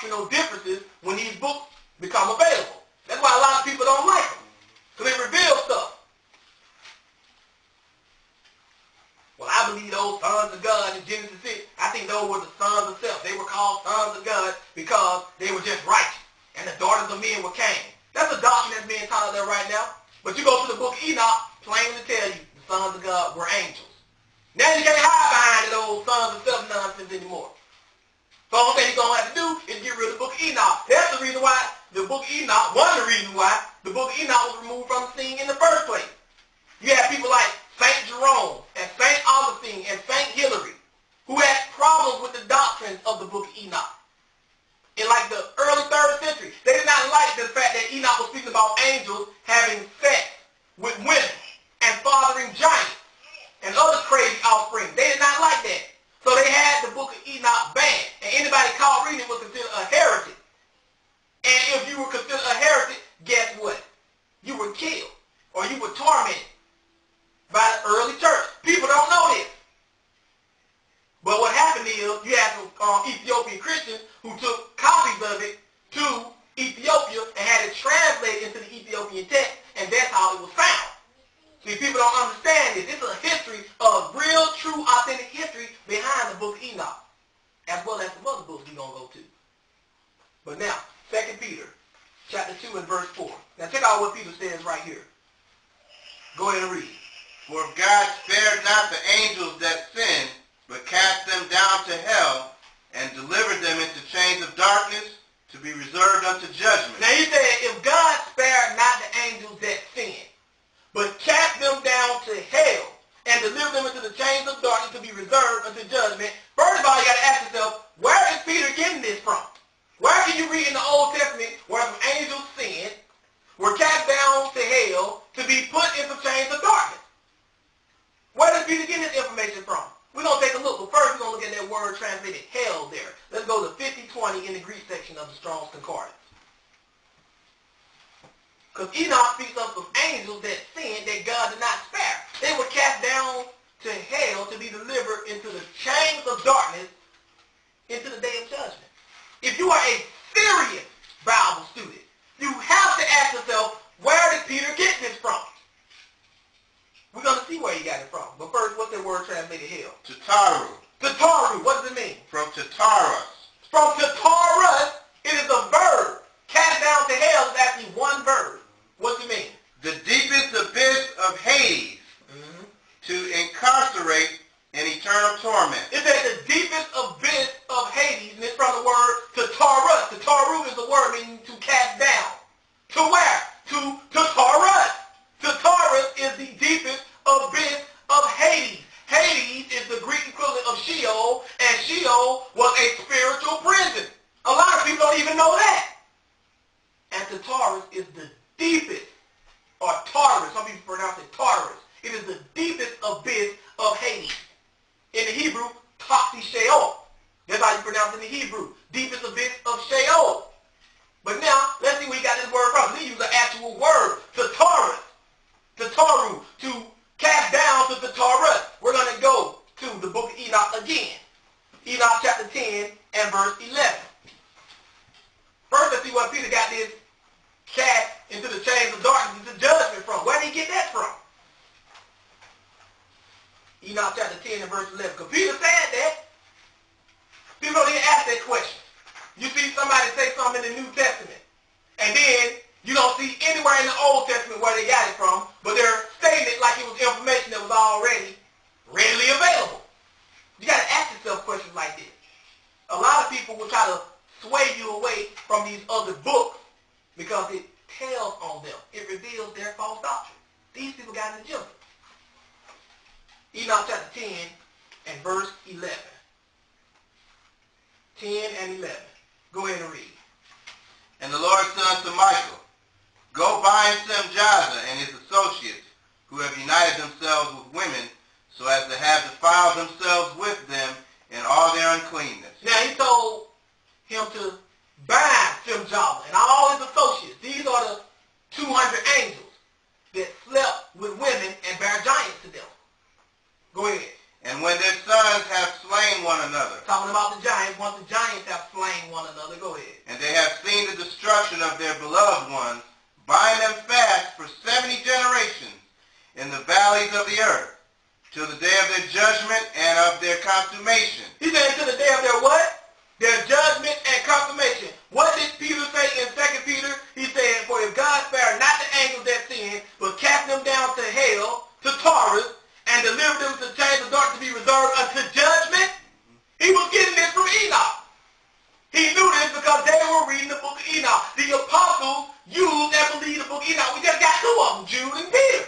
doctrinal differences when these books become available. That's why a lot of people don't like them, because they reveal stuff. Well, I believe those sons of God in Genesis 6, I think those were the sons of self. They were called sons of God because they were just righteous. And the daughters of men were Cain. That's a doctrine that's being taught out there right now. But you go to the book of Enoch, plainly tell you the sons of God were angels. Now you can't hide behind those sons of self nonsense anymore. So the only thing you're going to have to do is get rid of the book of Enoch. That's the reason why the book of Enoch, one of the reasons why the book of Enoch was removed from the scene in the first place. You have people like Saint Jerome and Saint Augustine and Saint Hilary who had problems with the doctrines of the book of Enoch. In like the early 3rd century, they did not like the fact that Enoch was speaking about angels having sex with women and fathering giants and other crazy offspring. They did not like that. So they had the book of Enoch banned. And anybody caught reading it was considered a heretic. And if you were considered a heretic, guess what? You were killed or you were tormented by the early church. People don't know this. But what happened is you had some Ethiopian Christians who took copies of it to Ethiopia and had it translated into the Ethiopian text, and that's how it was found. See, people don't understand this. This is a history of real, true, authentic history behind the book of Enoch, as well as some other books we're going to go to. But now, 2 Peter, chapter 2 and verse 4. Now check out what Peter says right here. Go ahead and read. For if God spared not the angels that sinned, but cast them down to hell, and delivered them into chains of darkness, to be reserved unto judgment. Now he said, if God spared not the angels that sinned, but cast them down to hell, and delivered them into the chains of darkness to be reserved unto judgment, first of all, you got to ask yourself, where is Peter getting this from? Where can you read in the Old Testament where some angels sinned, were cast down to hell, to be put into chains of darkness? Where does Peter get this information from? We're going to take a look, but first we're going to look at that word translated hell there. Let's go to 5020 in the Greek section of the Strong's Concordance. Because Enoch speaks of some angels that sinned that God did not spare. They were cast down to hell to be delivered into the chains of darkness into the day of judgment. If you are a serious Bible student, you have to ask yourself, where did Peter get this from? We're going to see where he got it from. But first, what's that word translated hell? Tataru. Tataru, what does it mean? From Tatarus. From Tatarus, it is a verb. Cast down to hell is actually one verb. What's it mean? The deepest abyss of Hades, to incarcerate in eternal torment. It's at the deepest abyss of Hades, and it's from the word Tatarus. Tataru is the word meaning to cast down. To where? To Tatarus. Tatarus is the deepest abyss of Hades. Hades is the Greek equivalent of Sheol, and Sheol was a spiritual prison. A lot of people don't even know that. And Tatarus is the deepest, or Tartarus, some people pronounce it Tartarus. It is the deepest abyss of Hades. In the Hebrew, Toxi Sheol. That's how you pronounce it in the Hebrew. Deepest abyss of Sheol. But now, let's see where you got this word from. We use an actual word, Tatarus. Tataru, to cast down to Tatarus. We're going to go to the book of Enoch again. Enoch chapter 10 and verse 11. First, let's see where Peter got this cast into the chains of darkness into judgment from. Where did he get that from? Enoch chapter 10 and verse 11. Because Peter said that. People don't even ask that question. You see somebody say something in the New Testament, and then you don't see anywhere in the Old Testament where they got it from, but they're stating it like it was information that was already readily available. You got to ask yourself questions like this. A lot of people will try to sway you away from these other books because it tells on them. It reveals their false doctrine. These people got an agenda. Enoch chapter 10 and verse 11. 10 and 11. Go ahead and read. And the Lord said unto Michael, Go bind Semjaza and his associates, who have united themselves with women, so as to have defiled themselves with them in all their uncleanness. Now he told him to bind Semjaza and all his associates. These are the 200 angels that slept with women and bare giants to them. Go ahead. And when their sons have slain one another, Talking about the giants, once the giants have slain one another. Go ahead. And they have seen the destruction of their beloved ones, bind them fast for 70 generations in the valleys of the earth, till the day of their judgment and of their consummation. He said to the day of their what? Their judgment and consummation. What did Peter say in 2 Peter? He said, for if God spared not the angels that sinned, but cast them down to hell, to Taurus, and delivered them to chains of darkness to be reserved unto judgment. He was getting this from Enoch. He knew this because they were reading the book of Enoch. The apostles used and believed the book of Enoch. We just got two of them, Jude and Peter.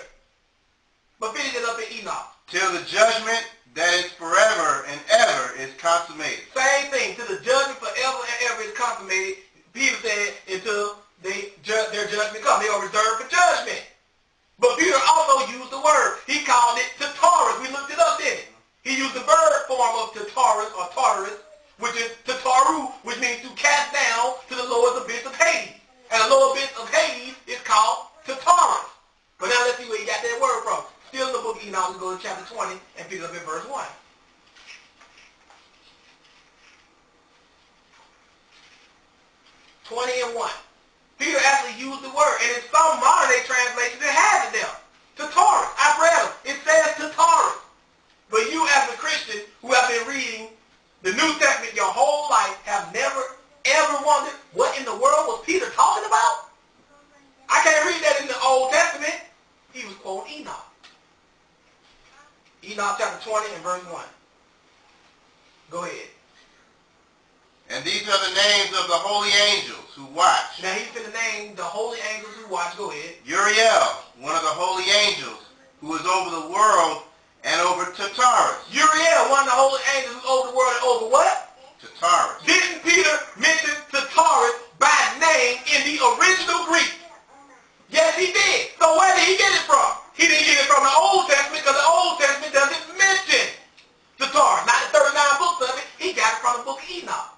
But finish it up in Enoch. Till the judgment that is forever and ever is consummated. Same thing. Till the judgment forever and ever is consummated. Peter said until their judgment comes. They are reserved for judgment. But Peter also used the word. He called it Taurus. We looked it up, didn't he? He used the verb form of Taurus or Tartarus, which is Tataru, which means to cast down to the lowest abyss of Hades. And the lower abyss of Hades is called Tartarus. But now let's see where he got that word from. Still in the book of Enoch, we go to chapter 20 and pick it up in verse 1. 20 and 1. Peter actually used the word, and in some modern day translations it has it there. Taurus. I've read them. It says Taurus. But you as a Christian who have been reading the New Testament your whole life have never ever wondered what in the world was Peter talking about? I can't read that in the Old Testament. He was quoting Enoch. Enoch chapter 20 and verse 1. Go ahead. And these are the names of the holy angels who watch. Now he's going to name the holy angels who watch. Go ahead. Uriel, one of the holy angels, who is over the world and over Tartarus. Uriel, one of the holy angels who's over the world and over what? Tartarus. Didn't Peter mention Tartarus by name in the original Greek? Yes, he did. So where did he get it from? He didn't get it from the Old Testament because the Old Testament doesn't mention Tartarus. Not the 39 books of it. He got it from the book of Enoch.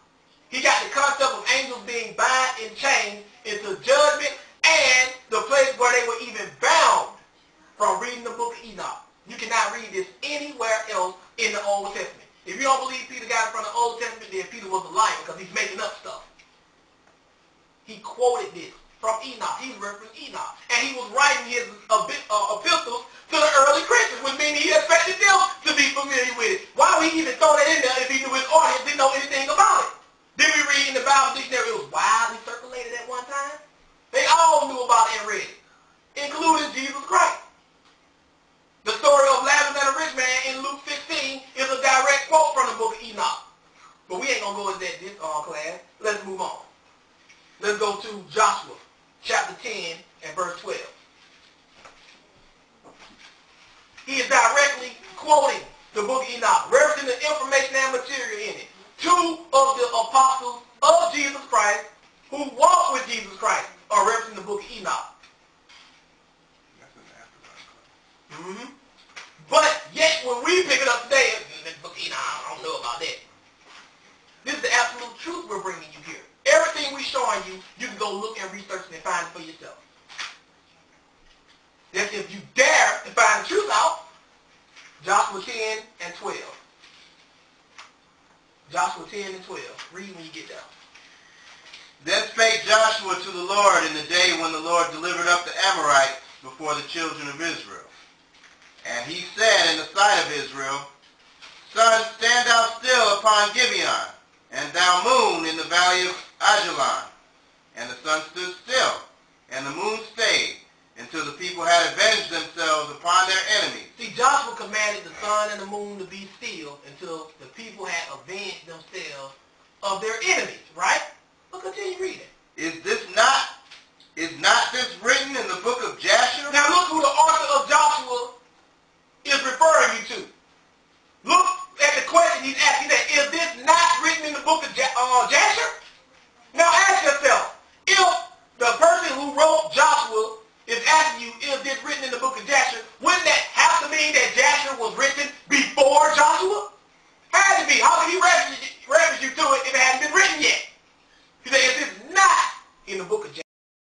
He got the concept of angels being bound in chains into judgment and the place where they were even bound from reading the book of Enoch. You cannot read this anywhere else in the Old Testament. If you don't believe Peter got it from the Old Testament, then Peter was a liar because he's making up stuff. He quoted this from Enoch. He referenced Enoch. And he was writing his epistles to the early Christians, which means he expected them to be familiar with it. Why would he even throw that in there if he knew his audience didn't know anything about it? Then we read in the Bible dictionary, it was widely circulated at one time. They all knew about it and read it, including Jesus Christ. The story of Lazarus and the rich man in Luke 16 is a direct quote from the book of Enoch. But we ain't going to go into that this class. Let's move on. Let's go to Joshua chapter 10 and verse 12. He is directly quoting the book of Enoch, referencing the information and material in it. Two of the apostles of Jesus Christ who walked with Jesus Christ are referencing the book of Enoch. Mm-hmm. But yet when we pick it up today, the book of Enoch, I don't know about that. This is the absolute truth we're bringing you here. Everything we're showing you, you can go look and research and find it for yourself. That's if you dare to find the truth out. Joshua 10 and 12. Joshua 10 and 12. Read when you get there. Then spake Joshua to the Lord in the day when the Lord delivered up the Amorites before the children of Israel. And he said in the sight of Israel, Sun, stand thou still upon Gibeon, and thou moon in the valley of Ajalon. And the sun stood still, and the moon stayed, until the people had avenged themselves upon their enemies. See, Joshua commanded the sun and the moon to be still until the people had avenged themselves of their enemies, right? But continue reading. Is not this written in the book of Jasher? Now look who the author of Joshua is referring you to. Look at the question he's asking that. Is this not written in the book of Jasher? Now ask yourself, if the person who wrote Joshua is asking you, is this written